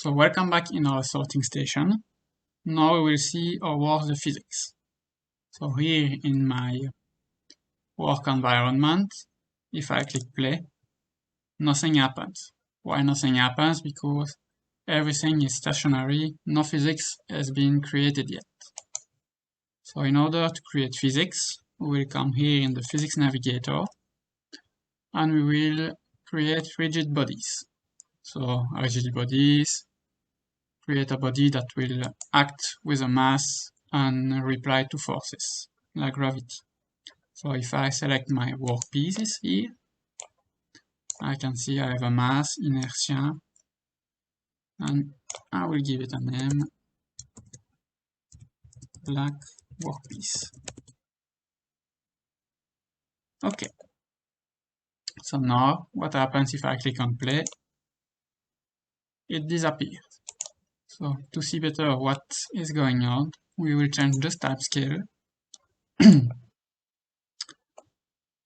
So welcome back in our sorting station. Now we will see how works the physics. So here in my work environment, if I click play, nothing happens. Why nothing happens? Because everything is stationary, no physics has been created yet. So in order to create physics, we will come here in the physics navigator and we will create rigid bodies. So rigid bodies, create a body that will act with a mass and reply to forces, like gravity. So if I select my workpieces here, I can see I have a mass, inertia, and I will give it a name, black workpiece. Okay. So now, what happens if I click on play? It disappears. So to see better what is going on, we will change the type scale.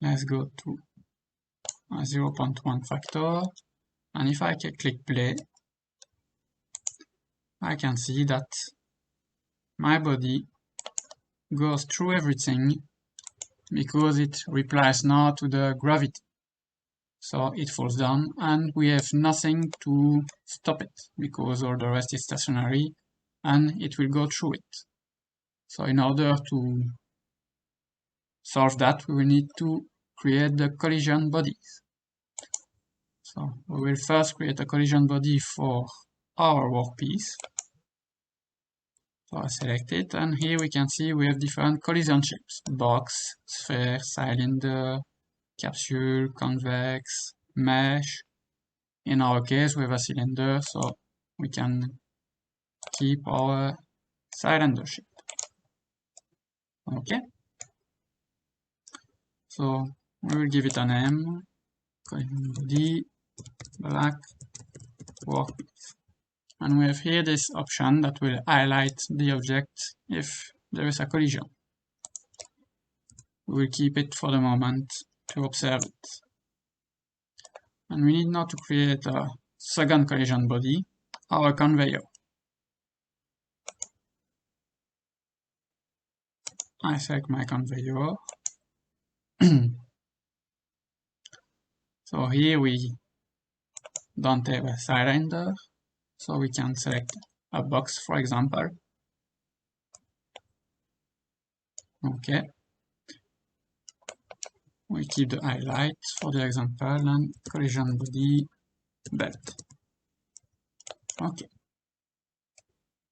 Let's go to 0.1 factor, and if I click play, I can see that my body goes through everything because it replies now to the gravity. So it falls down and we have nothing to stop it because all the rest is stationary and it will go through it. So in order to solve that, we will need to create the collision bodies. So we will first create a collision body for our workpiece. So I select it, and here we can see we have different collision shapes: box, sphere, cylinder, capsule, convex, mesh. In our case, we have a cylinder, so we can keep our cylinder shape. Okay. So we will give it a name, collision body, black workpiece. And we have here this option that will highlight the object if there is a collision. We will keep it for the moment to observe it. And we need now to create a second collision body, our conveyor. I select my conveyor. So here we don't have a cylinder, so we can select a box, for example. Okay. We keep the highlight for the example and collision body belt. Okay.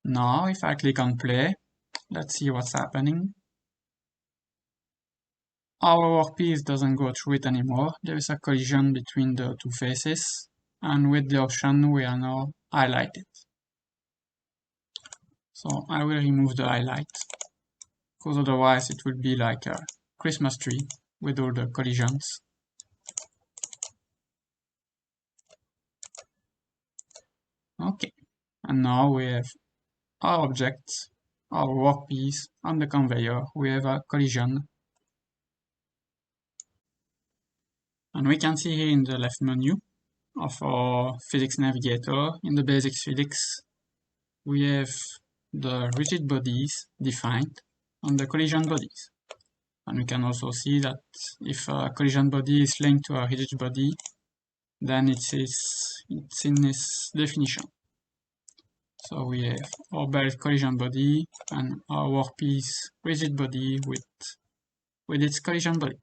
Now if I click on play, let's see what's happening. Our workpiece doesn't go through it anymore. There is a collision between the two faces, and with the option we are now highlighted. So I will remove the highlight, because otherwise it will be like a Christmas tree with all the collisions. Okay, and now we have our object, our workpiece on the conveyor. We have a collision. And we can see here in the left menu of our physics navigator, in the basic physics, we have the rigid bodies defined on the collision bodies. And we can also see that if a collision body is linked to a rigid body, then it's in this definition. So we have our belt collision body and our workpiece rigid body with its collision body.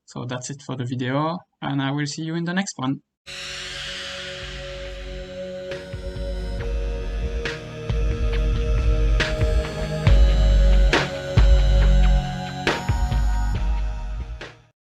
So that's it for the video, and I will see you in the next one.